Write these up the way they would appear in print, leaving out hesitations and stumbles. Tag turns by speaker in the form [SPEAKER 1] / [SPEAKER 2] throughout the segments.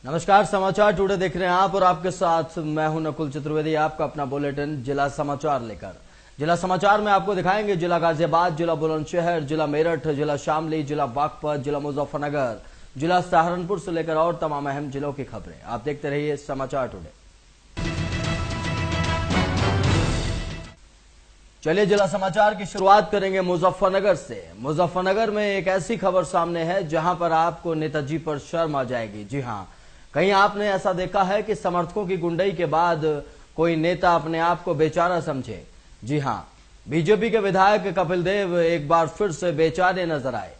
[SPEAKER 1] नमस्कार, समाचार टुडे देख रहे हैं आप और आपके साथ मैं हूं नकुल चतुर्वेदी। आपका अपना बुलेटिन जिला समाचार लेकर। जिला समाचार में आपको दिखाएंगे जिला गाजियाबाद, जिला बुलंदशहर, जिला मेरठ, जिला शामली, जिला बागपत, जिला मुजफ्फरनगर, जिला सहारनपुर से लेकर और तमाम अहम जिलों की खबरें। आप देखते रहिए समाचार टुडे। चलिए जिला समाचार की शुरुआत करेंगे मुजफ्फरनगर से। मुजफ्फरनगर में एक ऐसी खबर सामने है जहां पर आपको नेताजी पर शर्म आ जाएगी। जी हां, कहीं आपने ऐसा देखा है कि समर्थकों की गुंडई के बाद कोई नेता अपने आप को बेचारा समझे? जी हां, बीजेपी के विधायक कपिल देव एक बार फिर से बेचारे नजर आए।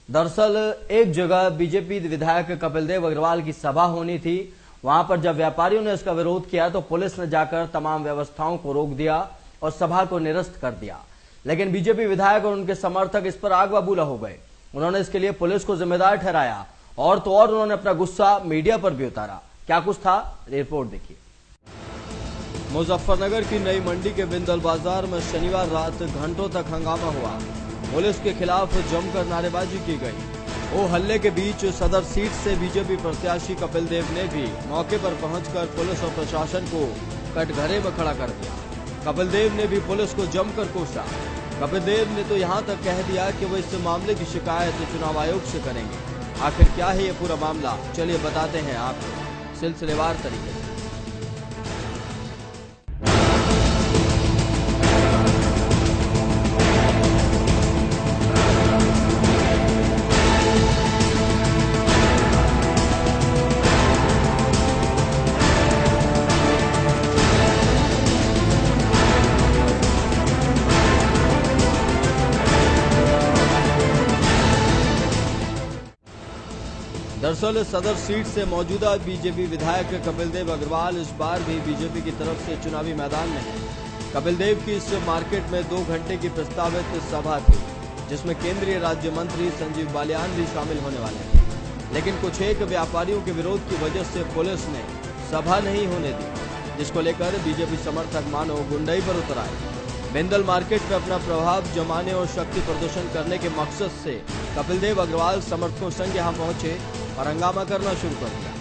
[SPEAKER 1] दरअसल एक जगह बीजेपी विधायक कपिल देव अग्रवाल की सभा होनी थी। वहां पर जब व्यापारियों ने इसका विरोध किया तो पुलिस ने जाकर तमाम व्यवस्थाओं को रोक दिया और सभा को निरस्त कर दिया। लेकिन बीजेपी विधायक और उनके समर्थक इस पर आग बबूला हो गए। उन्होंने इसके लिए पुलिस को जिम्मेदार ठहराया और तो और उन्होंने अपना गुस्सा मीडिया पर भी उतारा। क्या कुछ था, रिपोर्ट देखिए। मुजफ्फरनगर की नई मंडी के बिंदल बाजार में शनिवार रात घंटों तक हंगामा हुआ। पुलिस के खिलाफ जमकर नारेबाजी की गई। वो हल्ले के बीच सदर सीट से बीजेपी प्रत्याशी कपिल देव ने भी मौके पर पहुंचकर पुलिस और प्रशासन को कटघरे में खड़ा कर दिया। कपिल देव ने भी पुलिस को जमकर कोसा। कपिल देव ने तो यहां तक कह दिया कि वो इस मामले की शिकायत चुनाव आयोग से करेंगे। आखिर क्या है ये पूरा मामला, चलिए बताते हैं आपको सिलसिलेवार तरीके से। दरअसल सदर सीट से मौजूदा बीजेपी विधायक कपिल देव अग्रवाल इस बार भी बीजेपी की तरफ से चुनावी मैदान में है। कपिल देव की इस मार्केट में 2 घंटे की प्रस्तावित सभा थी, जिसमें केंद्रीय राज्य मंत्री संजीव बालियान भी शामिल होने वाले थे। लेकिन कुछ एक व्यापारियों के विरोध की वजह से पुलिस ने सभा नहीं होने दी, जिसको लेकर बीजेपी समर्थक मानो गुंडई पर उतर आए। बिंदल मार्केट में अपना प्रभाव जमाने और शक्ति प्रदर्शन करने के मकसद से कपिल देव अग्रवाल समर्थकों संग यहां पहुंचे और हंगामा करना शुरू कर दिया।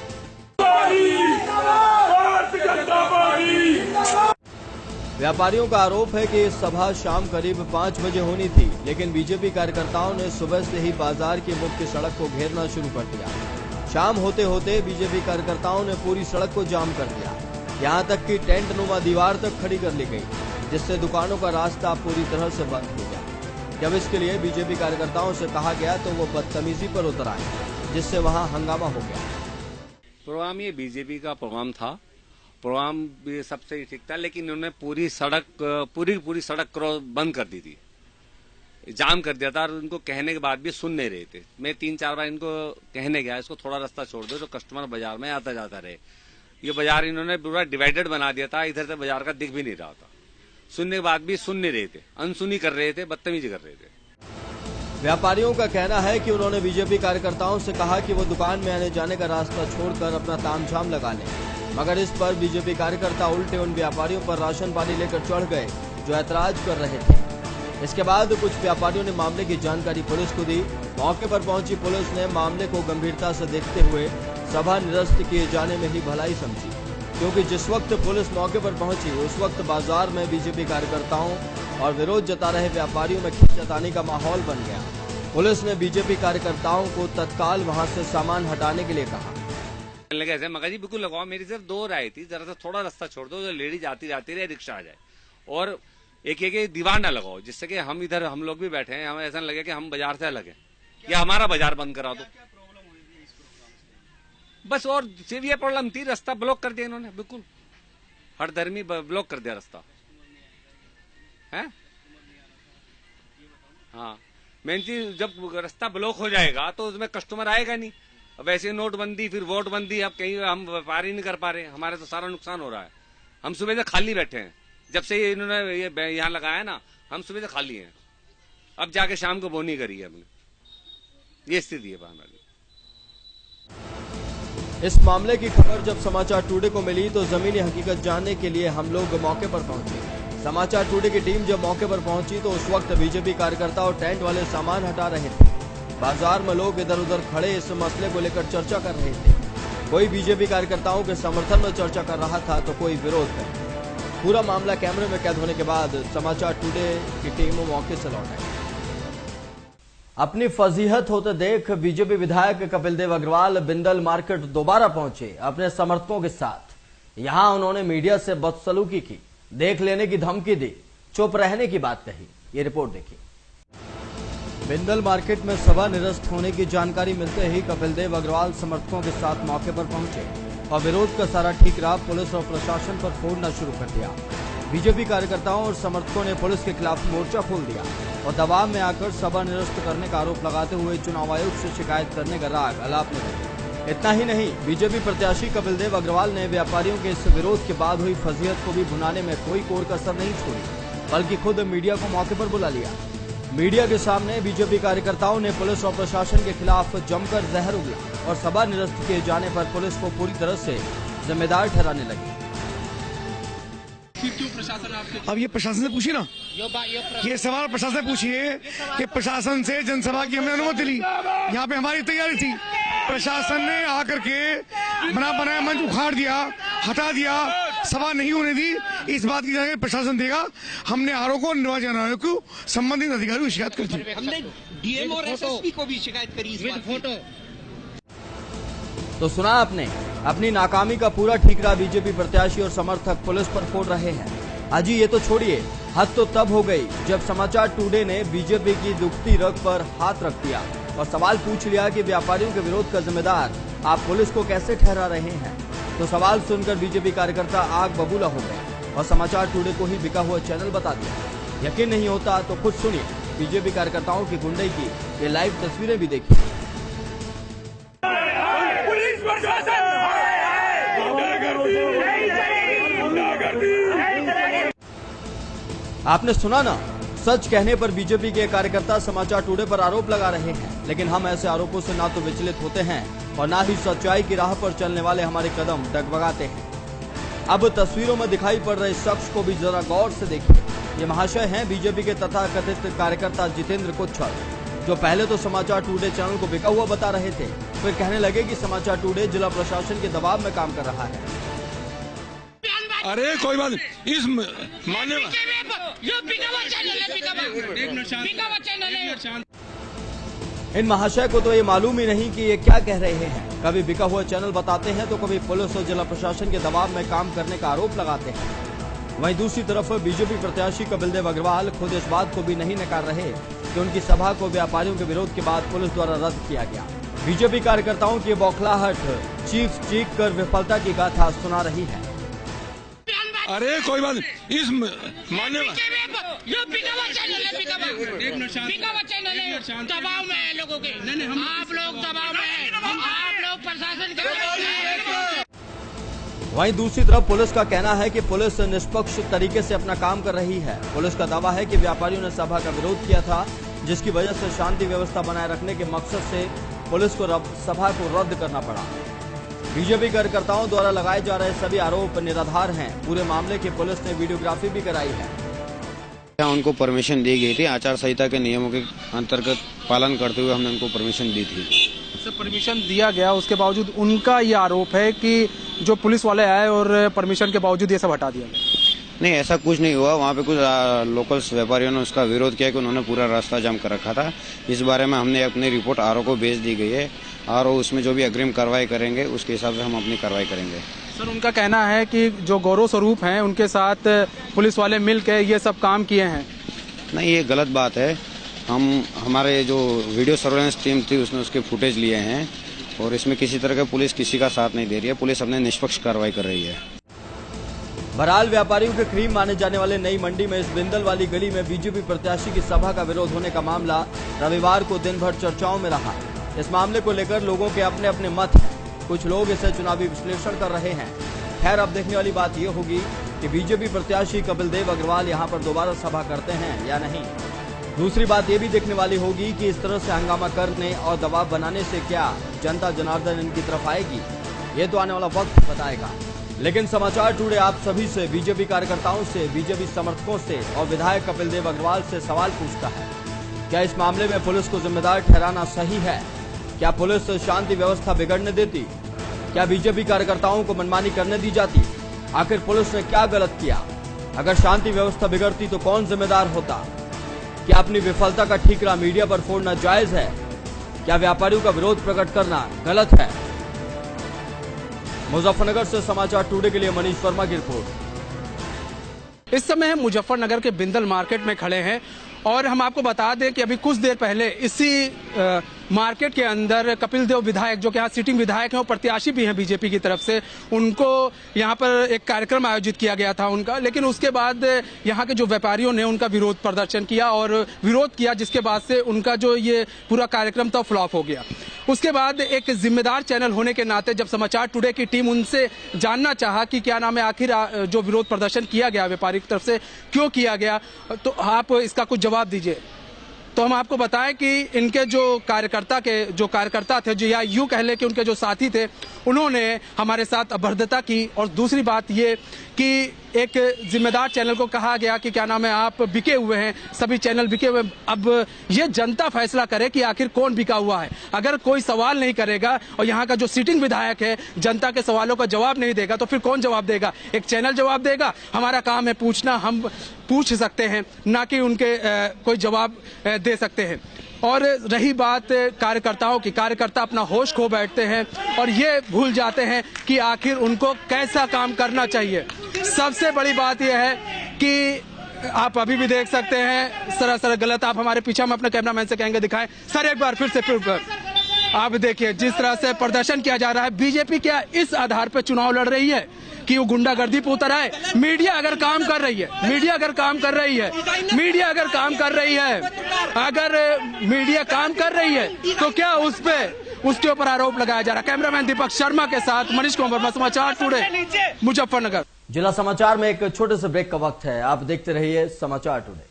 [SPEAKER 1] व्यापारियों का आरोप है कि सभा शाम करीब 5 बजे होनी थी, लेकिन बीजेपी कार्यकर्ताओं ने सुबह से ही बाजार की मुख्य सड़क को घेरना शुरू कर दिया। शाम होते होते बीजेपी कार्यकर्ताओं ने पूरी सड़क को जाम कर दिया। यहां तक कि टेंट नुमा दीवार तक खड़ी कर ली गई, जिससे दुकानों का रास्ता पूरी तरह से बंद हो गया। जब इसके लिए बीजेपी कार्यकर्ताओं से कहा गया तो वो बदतमीजी पर उतर आए, जिससे वहां हंगामा हो गया।
[SPEAKER 2] प्रोग्राम ये बीजेपी का प्रोग्राम था। प्रोग्राम भी सबसे ठीक था, लेकिन उन्होंने पूरी सड़क बंद कर दी थी, जाम कर दिया था। और उनको कहने के बाद भी सुन नहीं रहे थे। मैं 3-4 बार इनको कहने गया, इसको थोड़ा रास्ता छोड़ दो तो कस्टमर बाजार में आता जाता रहे। ये बाजार इन्होंने पूरा डिवाइडेड बना दिया था, इधर से बाजार का दिख भी नहीं रहा था। सुनने के बाद भी सुन नहीं रहे थे, अनसुनी कर रहे थे, बदतमीजी कर रहे थे।
[SPEAKER 1] व्यापारियों का कहना है कि उन्होंने बीजेपी कार्यकर्ताओं से कहा कि वो दुकान में आने जाने का रास्ता छोड़कर अपना तामझाम लगा लें, मगर इस पर बीजेपी कार्यकर्ता उल्टे उन व्यापारियों पर राशन पानी लेकर चढ़ गए जो ऐतराज कर रहे थे। इसके बाद कुछ व्यापारियों ने मामले की जानकारी पुलिस को दी। मौके पर पहुंची पुलिस ने मामले को गंभीरता से देखते हुए सभा निरस्त किए जाने में ही भलाई समझी, क्योंकि जिस वक्त पुलिस मौके पर पहुंची उस वक्त बाजार में बीजेपी कार्यकर्ताओं और विरोध जता रहे व्यापारियों में खींचातानी का माहौल बन गया। पुलिस ने बीजेपी कार्यकर्ताओं को तत्काल वहां से सामान हटाने के लिए कहा।
[SPEAKER 2] लगे मगर जी बिल्कुल लगाओ, मेरी सिर्फ 2 राय थी, जरा सा थोड़ा रास्ता छोड़ दो, जो लेडीज आती जाती रहे, रिक्शा आ जाए, और एक दीवार ना लगाओ, जिससे कि हम इधर हम लोग भी बैठे हैं, हमें ऐसा लगे कि हम बाजार से अलग है या हमारा बाजार बंद करा दो बस। और सिर्फ ये प्रॉब्लम थी, रास्ता ब्लॉक कर दिया इन्होंने, बिल्कुल हर धर्मी ब्लॉक कर दिया रास्ता है। हाँ, मेन चीज जब रास्ता ब्लॉक हो जाएगा तो उसमें कस्टमर आएगा नहीं। अब ऐसे नोटबंदी, फिर वोटबंदी, अब कहीं हम व्यापार ही नहीं कर पा रहे, हमारे तो सारा नुकसान हो रहा है। हम सुबह से खाली बैठे हैं, जब से इन्होंने ये यहाँ लगाया ना, हम सुबह से खाली हैं। अब जाके शाम को बोनी करी है हमने, ये स्थिति है हमारी।
[SPEAKER 1] इस मामले की खबर जब समाचार टुडे को मिली तो जमीनी हकीकत जानने के लिए हम लोग मौके पर पहुंचे। समाचार टुडे की टीम जब मौके पर पहुंची तो उस वक्त बीजेपी कार्यकर्ता और टेंट वाले सामान हटा रहे थे। बाजार में लोग इधर उधर खड़े इस मसले को लेकर चर्चा कर रहे थे। कोई बीजेपी कार्यकर्ताओं के समर्थन में चर्चा कर रहा था तो कोई विरोध में। पूरा मामला कैमरे में कैद होने के बाद समाचार टुडे की टीम मौके से लौट आई। अपनी फजीहत होते देख बीजेपी विधायक कपिल देव अग्रवाल बिंदल मार्केट दोबारा पहुंचे अपने समर्थकों के साथ। यहां उन्होंने मीडिया से बदसलूकी की, देख लेने की धमकी दी, चुप रहने की बात कही। ये रिपोर्ट देखिए। बिंदल मार्केट में सभा निरस्त होने की जानकारी मिलते ही कपिल देव अग्रवाल समर्थकों के साथ मौके पर पहुंचे और विरोध का सारा ठीकरा पुलिस और प्रशासन पर फोड़ना शुरू कर दिया। बीजेपी कार्यकर्ताओं और समर्थकों ने पुलिस के खिलाफ मोर्चा खोल दिया और दबाव में आकर सभा निरस्त करने का आरोप लगाते हुए चुनाव आयोग से शिकायत करने का राग अलापने लगे। इतना ही नहीं, बीजेपी प्रत्याशी कपिल देव अग्रवाल ने व्यापारियों के इस विरोध के बाद हुई फजीहत को भी भुनाने में कोई कोर कसर नहीं छोड़ी, बल्कि खुद मीडिया को मौके पर बुला लिया। मीडिया के सामने बीजेपी कार्यकर्ताओं ने पुलिस और प्रशासन के खिलाफ जमकर जहर उगला और सभा निरस्त किए जाने पर पुलिस को पूरी तरह से जिम्मेदार ठहराने लगी।
[SPEAKER 3] अब ये प्रशासन से पूछिए ना, ये सवाल प्रशासन से पूछिए कि प्रशासन से जनसभा की हमने अनुमति ली, यहाँ पे हमारी तैयारी थी, प्रशासन ने आकर के बना बनाया मंच उखाड़ दिया, हटा दिया, सभा नहीं होने दी। इस बात की जानकारी प्रशासन देगा। हमने आरोप को निर्वाचन आयोग को संबंधित अधिकारी को शिकायत कर दी।
[SPEAKER 4] हमने डीएम और एसएसपी को भी शिकायत करी इस बात फोटो।
[SPEAKER 1] तो सुना आपने, अपनी नाकामी का पूरा ठीकरा बीजेपी प्रत्याशी और समर्थक पुलिस पर फोड़ रहे हैं। अजी ये तो छोड़िए, हद तो तब हो गई जब समाचार टुडे ने बीजेपी की दुखती रग पर हाथ रख दिया और सवाल पूछ लिया कि व्यापारियों के विरोध का जिम्मेदार आप पुलिस को कैसे ठहरा रहे हैं। तो सवाल सुनकर बीजेपी कार्यकर्ता आग बबूला हो गए और समाचार टुडे को ही बिका हुआ चैनल बता दिया। यकीन नहीं होता तो खुद सुनिए बीजेपी कार्यकर्ताओं की गुंडई की ये लाइव तस्वीरें भी देखिए। आपने सुना ना, सच कहने पर बीजेपी के कार्यकर्ता समाचार टुडे पर आरोप लगा रहे हैं, लेकिन हम ऐसे आरोपों से ना तो विचलित होते हैं और ना ही सच्चाई की राह पर चलने वाले हमारे कदम डगमगाते हैं। अब तस्वीरों में दिखाई पड़ रहे शख्स को भी जरा गौर से देखिए। ये महाशय हैं बीजेपी के तथाकथित कार्यकर्ता जितेंद्र कोच्छर, जो पहले तो समाचार टुडे चैनल को बिका हुआ बता रहे थे, फिर कहने लगे कि समाचार टुडे जिला प्रशासन के दबाव में काम कर रहा है।
[SPEAKER 3] अरे कोई बात नहीं, इस मानने
[SPEAKER 1] इन महाशय को तो ये मालूम ही नहीं कि ये क्या कह रहे हैं। कभी बिका हुआ चैनल बताते हैं तो कभी पुलिस और जिला प्रशासन के दबाव में काम करने का आरोप लगाते हैं। वहीं दूसरी तरफ बीजेपी प्रत्याशी कपिल देव अग्रवाल खुद इस बात को भी नहीं नकार रहे कि उनकी सभा को व्यापारियों के विरोध के बाद पुलिस द्वारा रद्द किया गया। बीजेपी कार्यकर्ताओं की बौखलाहट चीख कर विफलता की गाथा सुना रही है।
[SPEAKER 3] अरे कोई बात नहीं, इस मानने
[SPEAKER 4] दबाव में है लोगों के, आप लोग दबाव में हैं, आप लोग प्रशासन के।
[SPEAKER 1] वहीं दूसरी तरफ पुलिस का कहना है कि पुलिस निष्पक्ष तरीके से अपना काम कर रही है। पुलिस का दावा है कि व्यापारियों ने सभा का विरोध किया था, जिसकी वजह से शांति व्यवस्था बनाए रखने के मकसद से पुलिस को सभा को रद्द करना पड़ा। बीजेपी कार्यकर्ताओं द्वारा लगाए जा रहे सभी आरोप निराधार हैं। पूरे मामले की पुलिस ने वीडियोग्राफी भी कराई है।
[SPEAKER 5] उनको परमिशन दी गई थी, आचार संहिता के नियमों के अंतर्गत पालन करते हुए हमने उनको परमिशन दी थी।
[SPEAKER 6] सर, परमिशन दिया गया, उसके बावजूद उनका ये आरोप है कि जो पुलिस वाले आए और परमिशन के बावजूद ये सब हटा दिया गया।
[SPEAKER 5] नहीं, ऐसा कुछ नहीं हुआ। वहाँ पे कुछ लोकल व्यापारियों ने उसका विरोध किया कि उन्होंने पूरा रास्ता जाम कर रखा था। इस बारे में हमने अपनी रिपोर्ट आरओ को भेज दी गई है और उसमें जो भी अग्रिम कार्रवाई करेंगे उसके हिसाब से हम अपनी कार्रवाई करेंगे।
[SPEAKER 6] सर, उनका कहना है कि जो गौरव स्वरूप हैं उनके साथ पुलिस वाले मिलकर ये सब काम किए हैं।
[SPEAKER 5] नहीं, ये गलत बात है। हमारे जो वीडियो सर्वेलेंस टीम थी उसने उसके फुटेज लिए हैं और इसमें किसी तरह का पुलिस किसी का साथ नहीं दे रही है। पुलिस अपने निष्पक्ष कार्रवाई कर रही है।
[SPEAKER 1] बहरहाल व्यापारियों के क्रीम माने जाने वाले नई मंडी में इस बिंदल वाली गली में बीजेपी प्रत्याशी की सभा का विरोध होने का मामला रविवार को दिन भर चर्चाओं में रहा। इस मामले को लेकर लोगों के अपने अपने मत हैं। कुछ लोग इसे चुनावी विश्लेषण कर रहे हैं। खैर, अब देखने वाली बात यह होगी कि बीजेपी प्रत्याशी कपिल देव अग्रवाल यहां पर दोबारा सभा करते हैं या नहीं। दूसरी बात यह भी देखने वाली होगी कि इस तरह से हंगामा करने और दबाव बनाने से क्या जनता जनार्दन इनकी तरफ आएगी, ये तो आने वाला वक्त बताएगा। लेकिन समाचार टुडे आप सभी से, बीजेपी कार्यकर्ताओं से, बीजेपी समर्थकों से और विधायक कपिल देव अग्रवाल से सवाल पूछता है, क्या इस मामले में पुलिस को जिम्मेदार ठहराना सही है? क्या पुलिस शांति व्यवस्था बिगड़ने देती? क्या बीजेपी कार्यकर्ताओं को मनमानी करने दी जाती? आखिर पुलिस ने क्या गलत किया? अगर शांति व्यवस्था बिगड़ती तो कौन जिम्मेदार होता? क्या अपनी विफलता का ठीकरा मीडिया पर फोड़ना जायज है? क्या व्यापारियों का विरोध प्रकट करना गलत है? मुजफ्फरनगर से समाचार टुडे के लिए मनीष वर्मा की रिपोर्ट।
[SPEAKER 6] इस समय हम मुजफ्फरनगर के बिंदल मार्केट में खड़े हैं और हम आपको बता दें कि अभी कुछ देर पहले इसी मार्केट के अंदर कपिल देव विधायक, जो कि यहाँ सिटिंग विधायक हैं और प्रत्याशी भी हैं बीजेपी की तरफ से, उनको यहाँ पर एक कार्यक्रम आयोजित किया गया था उनका। लेकिन उसके बाद यहाँ के जो व्यापारियों ने उनका विरोध प्रदर्शन किया और विरोध किया, जिसके बाद से उनका जो ये पूरा कार्यक्रम था फ्लॉप हो गया। उसके बाद एक जिम्मेदार चैनल होने के नाते जब समाचार टुडे की टीम उनसे जानना चाहा कि क्या नाम है आखिर जो विरोध प्रदर्शन किया गया व्यापारी की तरफ से क्यों किया गया, तो आप इसका कुछ जवाब दीजिए। तो हम आपको बताएं कि इनके जो कार्यकर्ता थे, जो या यूं कह ले कि उनके जो साथी थे, उन्होंने हमारे साथ अभद्रता की। और दूसरी बात ये कि एक जिम्मेदार चैनल को कहा गया कि क्या नाम है आप बिके हुए हैं, सभी चैनल बिके हुए। अब ये जनता फैसला करे कि आखिर कौन बिका हुआ है। अगर कोई सवाल नहीं करेगा और यहाँ का जो सिटिंग विधायक है जनता के सवालों का जवाब नहीं देगा तो फिर कौन जवाब देगा? एक चैनल जवाब देगा? हमारा काम है पूछना, हम पूछ सकते हैं, ना कि उनके कोई जवाब दे सकते हैं। और रही बात कार्यकर्ताओं की, कार्यकर्ता अपना होश खो बैठते हैं और ये भूल जाते हैं कि आखिर उनको कैसा काम करना चाहिए। सबसे बड़ी बात यह है कि आप अभी भी देख सकते हैं सरासर गलत। आप हमारे पीछे, हम अपने कैमरामैन से कहेंगे दिखाएं सर एक बार फिर से। आप देखिए जिस तरह से प्रदर्शन किया जा रहा है। बीजेपी क्या इस आधार पर चुनाव लड़ रही है कि वो गुंडागर्दी पे उतर आए? मीडिया अगर काम कर रही है, मीडिया अगर काम कर रही है तो क्या उसके ऊपर आरोप लगाया जा रहा है? कैमरामैन दीपक शर्मा के साथ मनीष कुमार, समाचार टुडे, मुजफ्फरनगर।
[SPEAKER 1] जिला समाचार में एक छोटे से ब्रेक का वक्त है, आप देखते रहिए समाचार टुडे।